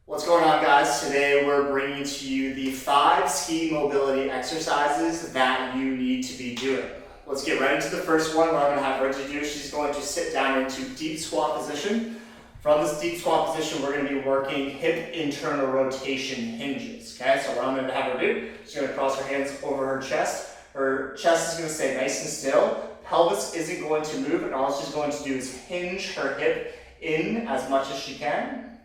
What's going on, guys? Today we're bringing to you the 5 ski mobility exercises that you need to be doing. Let's get right into the first one. What I'm going to have Reggie do, she's going to sit down into deep squat position. From this deep squat position, we're going to be working hip internal rotation hinges. Okay, so what I'm going to have her do, she's going to cross her hands over her chest. Her chest is going to stay nice and still. Pelvis isn't going to move, and all she's going to do is hinge her hip in as much as she can,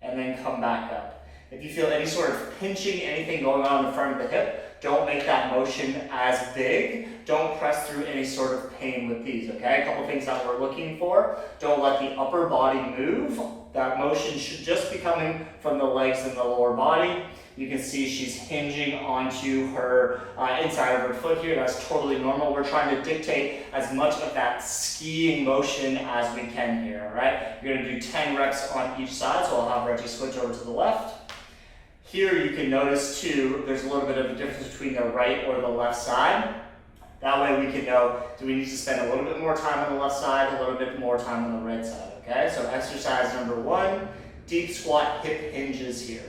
and then come back up. If you feel any sort of pinching, anything going on in the front of the hip, don't make that motion as big. Don't press through any sort of pain with these, okay? A couple things that we're looking for. Don't let the upper body move. That motion should just be coming from the legs and the lower body. You can see she's hinging onto her inside of her foot here. That's totally normal. We're trying to dictate as much of that skiing motion as we can here, all right? You're gonna do 10 reps on each side, so I'll have Reggie switch over to the left. Here you can notice too, there's a little bit of a difference between the right or the left side. That way we can know, do we need to spend a little bit more time on the left side, a little bit more time on the right side, okay? So exercise number 1, deep squat hip hinges here.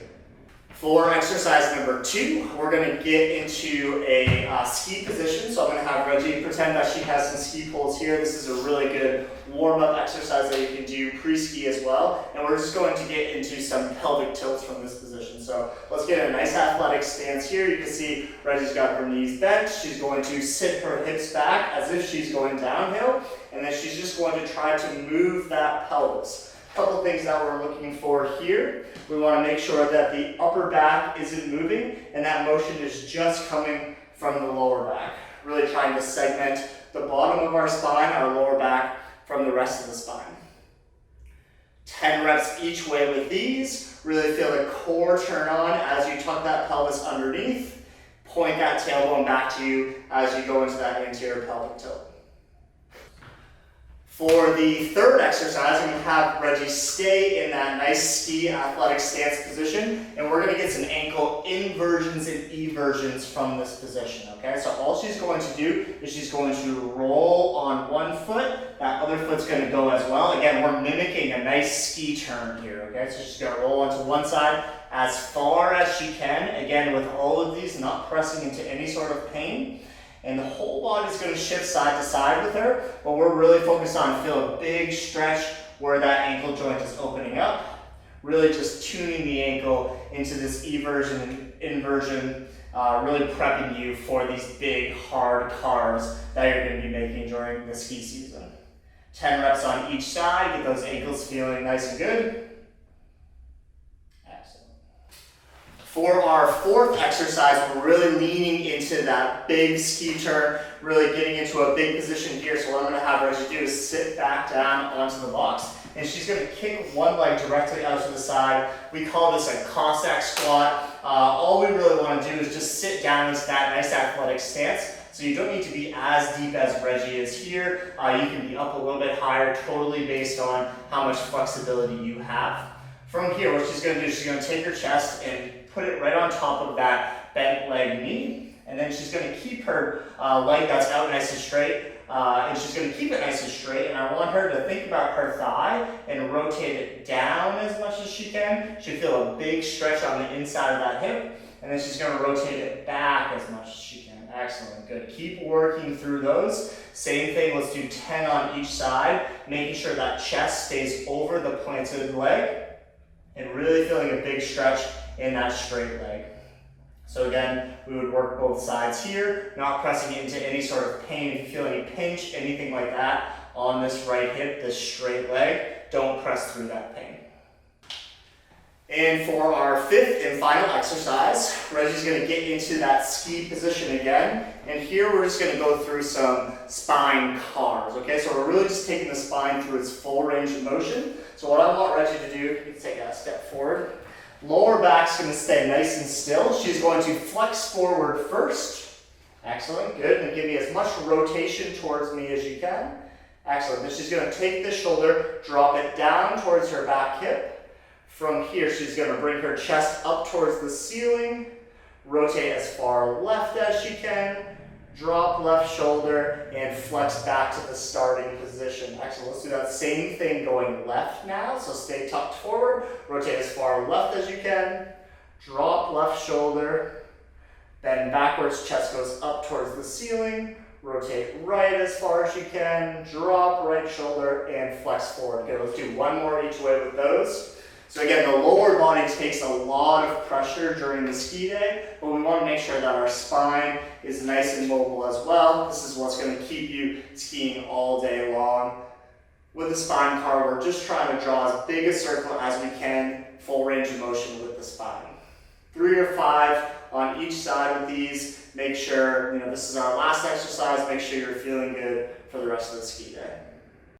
For exercise number 2, we're going to get into a ski position. So I'm going to have Reggie pretend that she has some ski poles here. This is a really good warm-up exercise that you can do pre-ski as well. And we're just going to get into some pelvic tilts from this position. So let's get a nice athletic stance here. You can see Reggie's got her knees bent. She's going to sit her hips back as if she's going downhill. And then she's just going to try to move that pelvis. Couple things that we're looking for here. We want to make sure that the upper back isn't moving and that motion is just coming from the lower back. Really trying to segment the bottom of our spine, our lower back, from the rest of the spine. 10 reps each way with these. Really feel the core turn on as you tuck that pelvis underneath. Point that tailbone back to you as you go into that anterior pelvic tilt. For the third exercise, I'm going to have Reggie stay in that nice ski athletic stance position, and we're going to get some ankle inversions and eversions from this position, okay? So all she's going to do is she's going to roll on one foot, that other foot's going to go as well. Again, we're mimicking a nice ski turn here, okay? So she's going to roll onto one side as far as she can, again with all of these, not pressing into any sort of pain. And the whole body's going to shift side to side with her, but we're really focused on feel a big stretch where that ankle joint is opening up. Really just tuning the ankle into this eversion and inversion, really prepping you for these big hard carves that you're going to be making during the ski season. 10 reps on each side, get those ankles feeling nice and good. For our fourth exercise, we're really leaning into that big ski turn, really getting into a big position here. So what I'm going to have Reggie do is sit back down onto the box. And she's going to kick one leg directly out to the side. We call this a Cossack squat. All we really want to do is just sit down into that nice athletic stance. So you don't need to be as deep as Reggie is here. You can be up a little bit higher, totally based on how much flexibility you have. From here, what she's going to do is she's going to take her chest and put it right on top of that bent leg knee, and then she's going to keep her leg that's out nice and straight, and she's going to keep it nice and straight, and I want her to think about her thigh and rotate it down as much as she can. She'll feel a big stretch on the inside of that hip, and then she's going to rotate it back as much as she can. Excellent, good. Keep working through those. Same thing, let's do 10 on each side, making sure that chest stays over the planted leg, and really feeling a big stretch in that straight leg. So again, we would work both sides here, not pressing into any sort of pain. If you feel any pinch, anything like that on this right hip, this straight leg, don't press through that pain. And for our fifth and final exercise, Reggie's going to get into that ski position again. And here we're just going to go through some spine carves, okay? So we're really just taking the spine through its full range of motion. So what I want Reggie to do, you can take a step forward. Lower back's going to stay nice and still. She's going to flex forward first. Excellent, good. And give me as much rotation towards me as you can. Excellent. Then she's going to take the shoulder, drop it down towards her back hip. From here, she's going to bring her chest up towards the ceiling, rotate as far left as she can, drop left shoulder, and flex back to the starting position. Actually, let's do that same thing going left now. So stay tucked forward, rotate as far left as you can, drop left shoulder, bend backwards, chest goes up towards the ceiling, rotate right as far as you can, drop right shoulder, and flex forward. Okay, let's do one more each way with those. So again, the lower body takes a lot of pressure during the ski day, but we want to make sure that our spine is nice and mobile as well. This is what's going to keep you skiing all day long. With the spine car, we're just trying to draw as big a circle as we can, full range of motion with the spine. 3 or 5 on each side with these. Make sure, this is our last exercise. Make sure you're feeling good for the rest of the ski day.